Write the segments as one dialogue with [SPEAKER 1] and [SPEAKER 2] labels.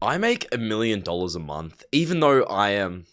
[SPEAKER 1] I make $1 million a month, even though I am,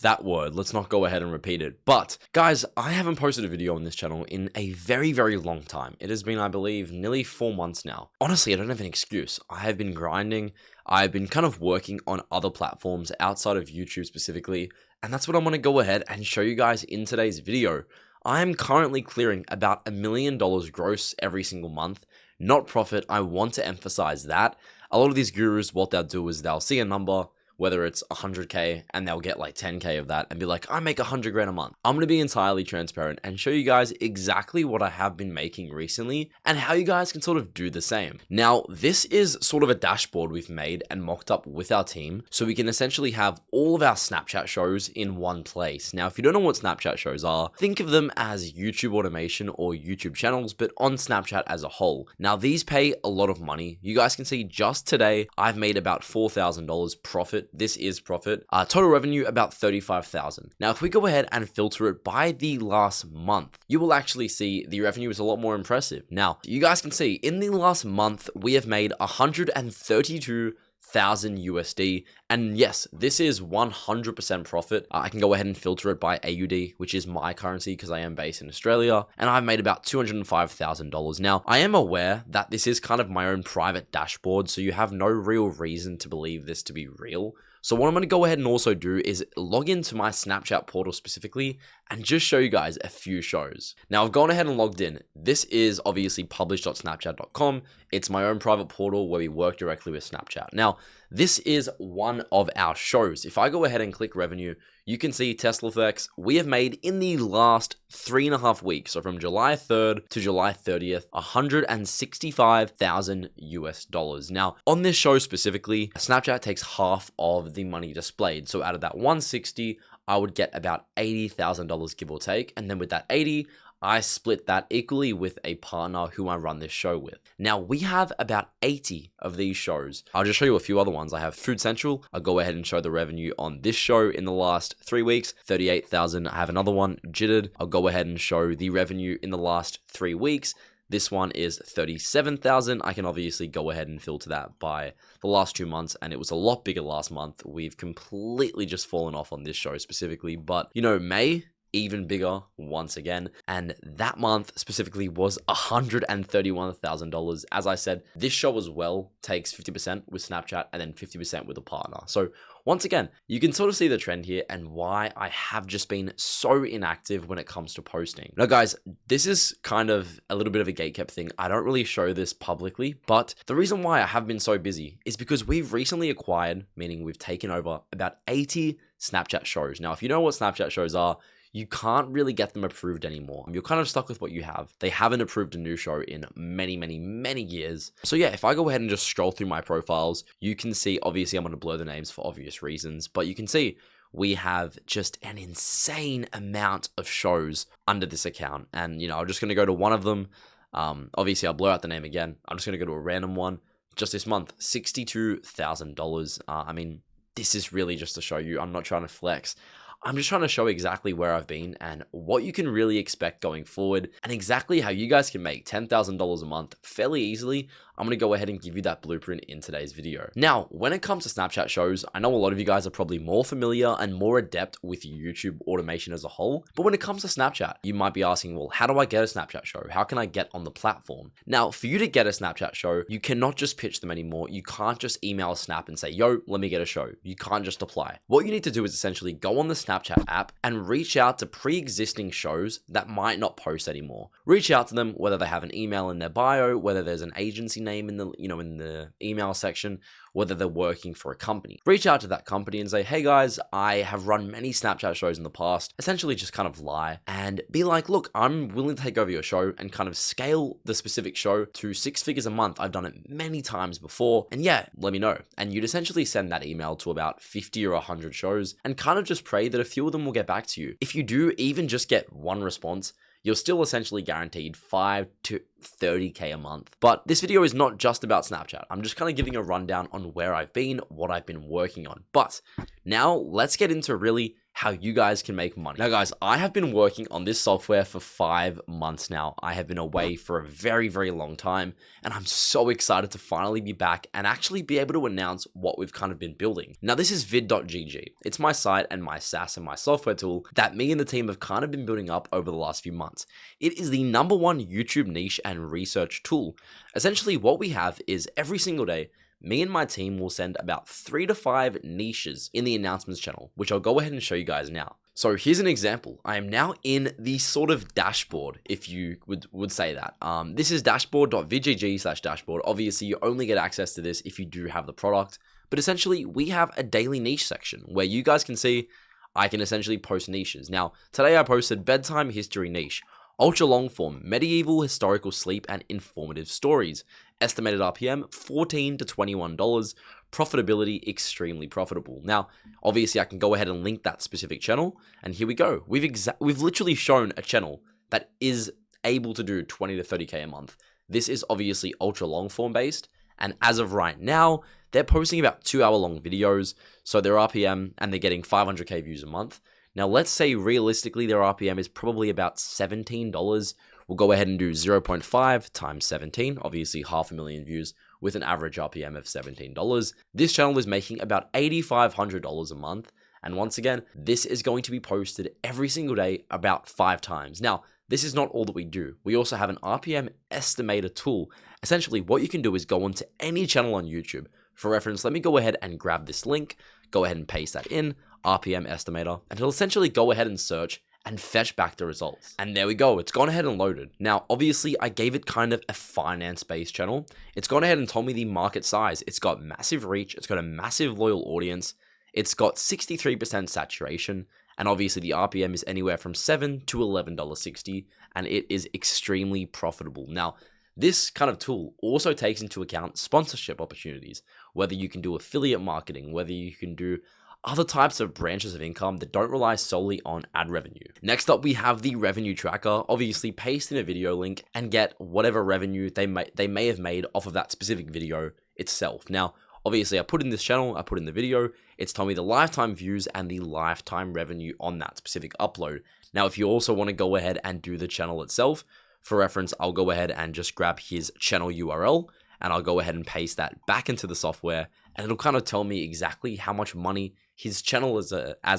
[SPEAKER 1] that word. Let's not go ahead and repeat it. But guys, I haven't posted a video on this channel in a very, very long time. It has been, I believe, nearly 4 months now. Honestly, I don't have an excuse. I have been grinding. I've been kind of working on other platforms outside of YouTube specifically. And that's what I'm going to go ahead and show you guys in today's video. I am currently clearing about $1 million gross every single month, not profit. I want to emphasize that. A lot of these gurus, what they'll do is they'll see a number, whether it's 100k, and they'll get like 10k of that and be like, I make 100 grand a month. I'm going to be entirely transparent and show you guys exactly what I have been making recently and how you guys can sort of do the same. Now, this is sort of a dashboard we've made and mocked up with our team, so we can essentially have all of our Snapchat shows in one place. Now, if you don't know what Snapchat shows are, think of them as YouTube automation or YouTube channels, but on Snapchat as a whole. Now, these pay a lot of money. You guys can see just today, I've made about $4,000 profit. This is profit. Total revenue about $35,000. Now, if we go ahead and filter it by the last month, you will actually see the revenue is a lot more impressive. Now, you guys can see in the last month, we have made 132,000 USD. And yes, this is 100% profit. I can go ahead and filter it by AUD, which is my currency because I am based in Australia, and I've made about $205,000. Now, I am aware that this is kind of my own private dashboard, so you have no real reason to believe this to be real. So what I'm going to go ahead and also do is log into my Snapchat portal specifically and just show you guys a few shows. Now, I've gone ahead and logged in. This is obviously publish.snapchat.com. It's my own private portal where we work directly with Snapchat. Now, this is one of our shows. If I go ahead and click revenue, you can see Tesla Effects we have made in the last 3.5 weeks. So from July 3rd to July 30th, 165,000 US dollars. Now, on this show specifically, Snapchat takes half of the money displayed. So out of that 160, I would get about $80,000 give or take. And then with that 80, I split that equally with a partner who I run this show with. Now, we have about 80 of these shows. I'll just show you a few other ones. I have Food Central. I'll go ahead and show the revenue on this show in the last 3 weeks, 38,000. I have another one, Jittered. I'll go ahead and show the revenue in the last 3 weeks. This one is 37,000. I can obviously go ahead and filter that by the last 2 months, and it was a lot bigger last month. We've completely just fallen off on this show specifically, but May, even bigger once again, and that month specifically was $131,000. As I said, this show as well takes 50% with Snapchat and then 50% with a partner. So once again, you can sort of see the trend here and why I have just been so inactive when it comes to posting. Now guys, this is kind of a little bit of a gatekept thing. I don't really show this publicly, but the reason why I have been so busy is because we've recently acquired, meaning we've taken over about 80 Snapchat shows. Now, if you know what Snapchat shows are, you can't really get them approved anymore. You're kind of stuck with what you have. They haven't approved a new show in many, many, many years. So yeah, if I go ahead and just scroll through my profiles, you can see, obviously I'm going to blur the names for obvious reasons, but you can see we have just an insane amount of shows under this account. And, I'm just going to go to one of them. Obviously I'll blur out the name again. I'm just going to go to a random one. Just this month, $62,000. I mean, this is really just to show you. I'm not trying to flex. I'm just trying to show exactly where I've been and what you can really expect going forward and exactly how you guys can make $10,000 a month fairly easily. I'm going to go ahead and give you that blueprint in today's video. Now, when it comes to Snapchat shows, I know a lot of you guys are probably more familiar and more adept with YouTube automation as a whole. But when it comes to Snapchat, you might be asking, well, how do I get a Snapchat show? How can I get on the platform? Now, for you to get a Snapchat show, you cannot just pitch them anymore. You can't just email Snap and say, yo, let me get a show. You can't just apply. What you need to do is essentially go on the Snapchat app and reach out to pre-existing shows that might not post anymore. Reach out to them, whether they have an email in their bio, whether there's an agency name in the in the email section, whether they're working for a company. Reach out to that company and say, hey guys, I have run many Snapchat shows in the past. Essentially just kind of lie and be like, look, I'm willing to take over your show and kind of scale the specific show to 6 figures a month. I've done it many times before, and yeah, let me know. And you'd essentially send that email to about 50 or 100 shows and kind of just pray that a few of them will get back to you. If you do even just get one response, you're still essentially guaranteed 5 to 30k a month. But this video is not just about Snapchat. I'm just kind of giving a rundown on where I've been, what I've been working on. But now let's get into really how you guys can make money. Now guys, I have been working on this software for 5 months now. I have been away for a very, very long time, and I'm so excited to finally be back and actually be able to announce what we've kind of been building. Now this is vid.gg. It's my site and my SaaS and my software tool that me and the team have kind of been building up over the last few months. It is the #1 YouTube niche and research tool. Essentially what we have is every single day, me and my team will send about 3 to 5 niches in the announcements channel, which I'll go ahead and show you guys now. So here's an example. I am now in the sort of dashboard, if you would say that. This is dashboard.vgg/dashboard. Obviously, you only get access to this if you do have the product. But essentially, we have a daily niche section where you guys can see I can essentially post niches. Now, today I posted bedtime history niche, ultra long form, medieval historical sleep and informative stories. Estimated RPM, $14 to $21. Profitability, extremely profitable. Now, obviously, I can go ahead and link that specific channel, and here we go. We've literally shown a channel that is able to do 20 to 30K a month. This is obviously ultra long form based, and as of right now, they're posting about 2-hour-long videos, so their RPM, and they're getting 500K views a month. Now, let's say realistically their RPM is probably about $17. We'll go ahead and do 0.5 times 17, obviously 500,000 views with an average RPM of $17. This channel is making about $8,500 a month. And once again, this is going to be posted every single day about 5 times. Now, this is not all that we do. We also have an RPM estimator tool. Essentially, what you can do is go onto any channel on YouTube. For reference, let me go ahead and grab this link, go ahead and paste that in, RPM estimator, and it'll essentially go ahead and search and fetch back the results. And there we go, it's gone ahead and loaded. Now, obviously, I gave it kind of a finance-based channel. It's gone ahead and told me the market size. It's got massive reach, it's got a massive loyal audience, it's got 63% saturation, and obviously the RPM is anywhere from $7 to $11.60, and it is extremely profitable. Now, this kind of tool also takes into account sponsorship opportunities, whether you can do affiliate marketing, whether you can do other types of branches of income that don't rely solely on ad revenue. Next up, we have the revenue tracker. Obviously, paste in a video link and get whatever revenue they may have made off of that specific video itself. Now, obviously, I put in this channel, I put in the video, it's told me the lifetime views and the lifetime revenue on that specific upload. Now, if you also want to go ahead and do the channel itself, for reference, I'll go ahead and just grab his channel URL and I'll go ahead and paste that back into the software, and it'll kind of tell me exactly how much money his channel as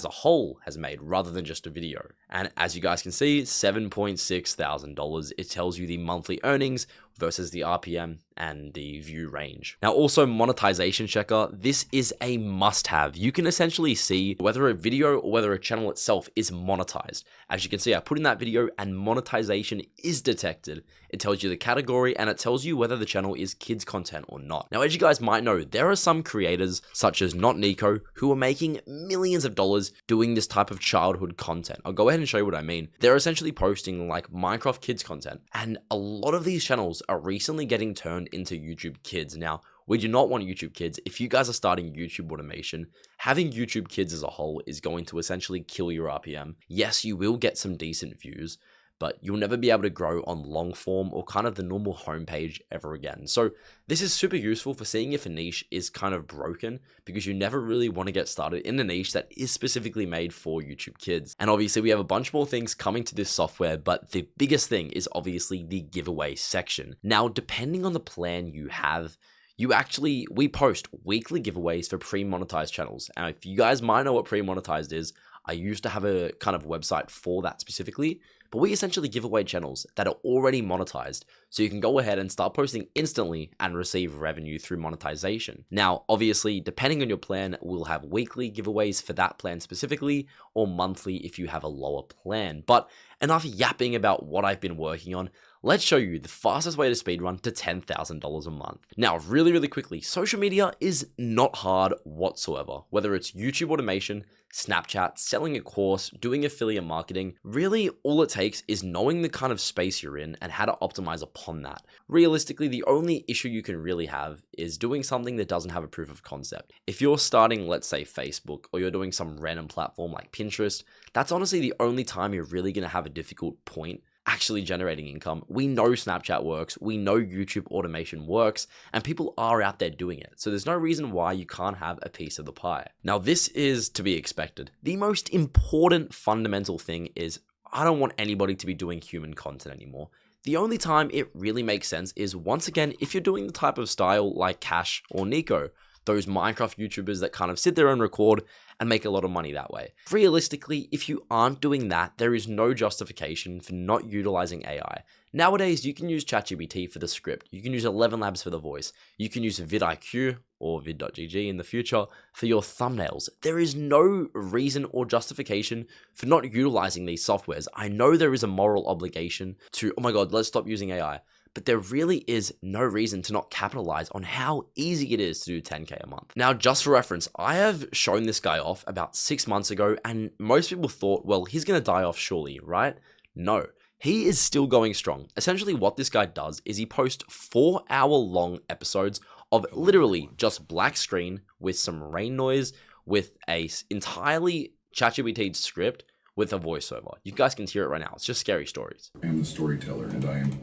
[SPEAKER 1] a whole has made rather than just a video. And as you guys can see, $7.6 thousand. It tells you the monthly earnings versus the RPM and the view range. Now also monetization checker, this is a must-have. You can essentially see whether a video or whether a channel itself is monetized. As you can see, I put in that video and monetization is detected. It tells you the category and it tells you whether the channel is kids content or not. Now, as you guys might know, there are some creators such as Not Nico who are making millions of dollars doing this type of childhood content. I'll go ahead and show you what I mean. They're essentially posting like Minecraft kids content, and a lot of these channels are recently getting turned into YouTube Kids. Now, we do not want YouTube Kids. If you guys are starting YouTube automation, having YouTube Kids as a whole is going to essentially kill your RPM. Yes, you will get some decent views, but you'll never be able to grow on long form or kind of the normal homepage ever again. So this is super useful for seeing if a niche is kind of broken, because you never really want to get started in a niche that is specifically made for YouTube Kids. And obviously we have a bunch more things coming to this software, but the biggest thing is obviously the giveaway section. Now, depending on the plan you have, we post weekly giveaways for pre-monetized channels. And if you guys might know what pre-monetized is, I used to have a kind of website for that specifically, but we essentially give away channels that are already monetized, so you can go ahead and start posting instantly and receive revenue through monetization. Now, obviously, depending on your plan, we'll have weekly giveaways for that plan specifically, or monthly if you have a lower plan. But enough yapping about what I've been working on. Let's show you the fastest way to speedrun to $10,000 a month. Now, really quickly, social media is not hard whatsoever. Whether it's YouTube automation, Snapchat, selling a course, doing affiliate marketing, really all it takes is knowing the kind of space you're in and how to optimize upon that. Realistically, the only issue you can really have is doing something that doesn't have a proof of concept. If you're starting, let's say Facebook, or you're doing some random platform like Pinterest, that's honestly the only time you're really going to have a difficult point actually generating income. We know Snapchat works, we know YouTube automation works, and people are out there doing it. So there's no reason why you can't have a piece of the pie. Now, this is to be expected. The most important fundamental thing is I don't want anybody to be doing human content anymore. The only time it really makes sense is, once again, if you're doing the type of style like Cash or Nico, those Minecraft YouTubers that kind of sit there and record and make a lot of money that way. Realistically, if you aren't doing that, there is no justification for not utilizing AI. Nowadays, you can use ChatGPT for the script. You can use 11 Labs for the voice. You can use vidIQ or vid.gg in the future for your thumbnails. There is no reason or justification for not utilizing these softwares. I know there is a moral obligation to, oh my God, let's stop using AI. But there really is no reason to not capitalize on how easy it is to do 10K a month. Now, just for reference, I have shown this guy off about 6 months ago, and most people thought, well, he's gonna die off surely, right? No, he is still going strong. Essentially, what this guy does is he posts 4-hour-long episodes of literally just black screen with some rain noise, with a entirely ChatGPT script with a voiceover. You guys can hear it right now. It's just scary stories.
[SPEAKER 2] I am the storyteller, and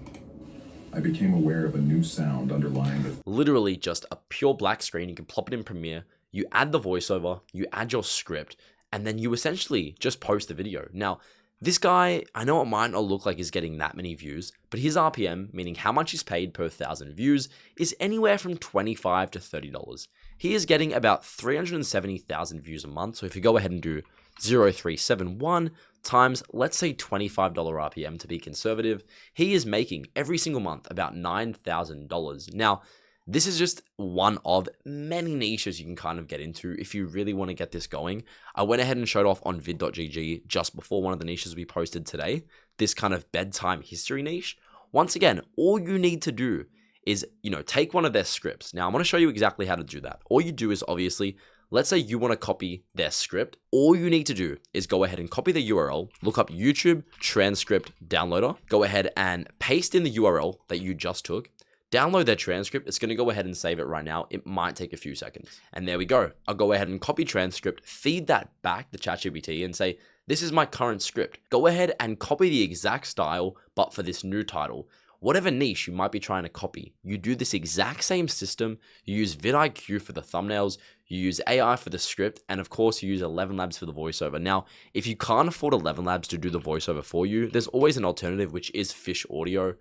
[SPEAKER 2] I became aware of a new sound underlying the...
[SPEAKER 1] Literally just a pure black screen. You can plop it in Premiere, you add the voiceover, you add your script, and then you essentially just post the video. Now, this guy, I know it might not look like he's getting that many views, but his RPM, meaning how much he's paid per 1,000 views, is anywhere from $25 to $30. He is getting about 370,000 views a month. So if you go ahead and do 0.371 times, let's say $25 RPM to be conservative, he is making every single month about $9,000. Now, this is just one of many niches you can kind of get into if you really want to get this going. I went ahead and showed off on vid.gg just before one of the niches we posted today, this kind of bedtime history niche. Once again, all you need to do is, take one of their scripts. Now, I'm going to show you exactly how to do that. All you do is, obviously, let's say you want to copy their script. All you need to do is go ahead and copy the URL, look up YouTube transcript downloader, go ahead and paste in the URL that you just took, download their transcript. It's going to go ahead and save it right now. It might take a few seconds. And there we go. I'll go ahead and copy transcript, feed that back to ChatGPT and say, this is my current script. Go ahead and copy the exact style, but for this new title. Whatever niche you might be trying to copy, you do this exact same system. You use vidIQ for the thumbnails, you use AI for the script, and of course you use 11 Labs for the voiceover. Now, if you can't afford 11 Labs to do the voiceover for you, there's always an alternative, which is Fish Audio.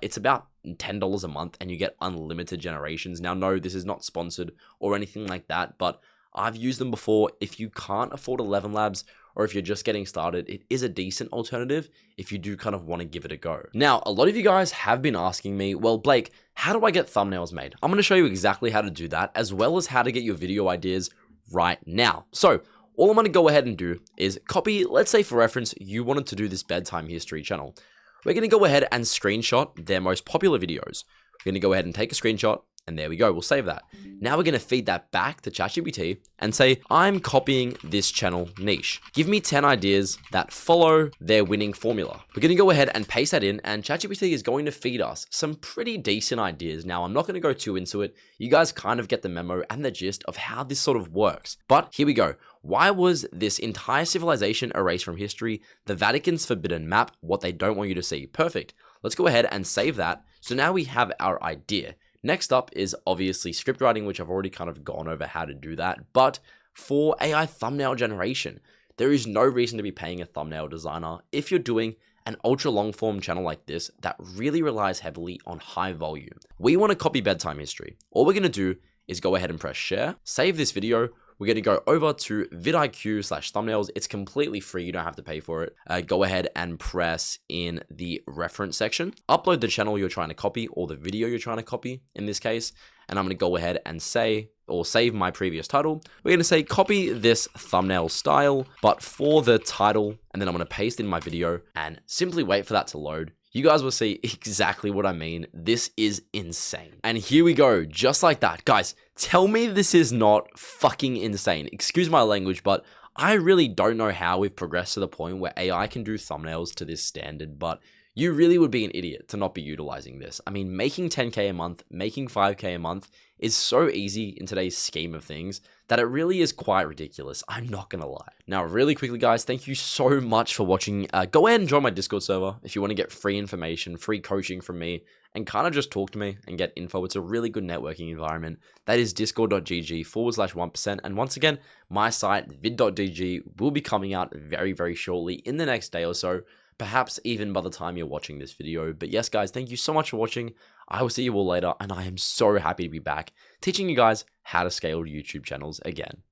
[SPEAKER 1] It's about $10 a month and you get unlimited generations. Now, no, this is not sponsored or anything like that, but I've used them before. If you can't afford 11 Labs, or if you're just getting started, it is a decent alternative if you do kind of want to give it a go. Now, a lot of you guys have been asking me, well, Blake, how do I get thumbnails made? I'm going to show you exactly how to do that, as well as how to get your video ideas right now. So all I'm going to go ahead and do is copy, let's say for reference, you wanted to do this bedtime history channel. We're going to go ahead and screenshot their most popular videos. We're going to go ahead and take a screenshot, and there we go. We'll save that. Now we're going to feed that back to ChatGPT and say, I'm copying this channel niche. Give me 10 ideas that follow their winning formula. We're going to go ahead and paste that in, and ChatGPT is going to feed us some pretty decent ideas. Now, I'm not going to go too into it. You guys kind of get the memo and the gist of how this sort of works. But here we go. Why was this entire civilization erased from history? The Vatican's forbidden map, what they don't want you to see. Perfect. Let's go ahead and save that. So now we have our idea. Next up is obviously script writing, which I've already kind of gone over how to do that. But for AI thumbnail generation, there is no reason to be paying a thumbnail designer if you're doing an ultra long form channel like this that really relies heavily on high volume. We want to copy bedtime history. All we're going to do is go ahead and press share, save this video. We're going to go over to vidIQ/thumbnails. It's completely free. You don't have to pay for it. Go ahead and press in the reference section. Upload the channel you're trying to copy or the video you're trying to copy in this case. And I'm going to go ahead and say, or save my previous title. We're going to say copy this thumbnail style, but for the title, and then I'm going to paste in my video and simply wait for that to load. You guys will see exactly what I mean. This is insane. And here we go, just like that. Guys, tell me this is not fucking insane. Excuse my language, but I really don't know how we've progressed to the point where AI can do thumbnails to this standard, but You really would be an idiot to not be utilizing this. I mean, making 10K a month, making 5K a month is so easy in today's scheme of things that it really is quite ridiculous. I'm not gonna lie. Now, really quickly, guys, thank you so much for watching. Go ahead and join my Discord server if you want to get free information, free coaching from me, and kind of just talk to me and get info. It's a really good networking environment. That is discord.gg/1%. And once again, my site, vid.dg, will be coming out very, very shortly in the next day or so. Perhaps even by the time you're watching this video. But yes, guys, thank you so much for watching. I will see you all later, and I am so happy to be back teaching you guys how to scale YouTube channels again.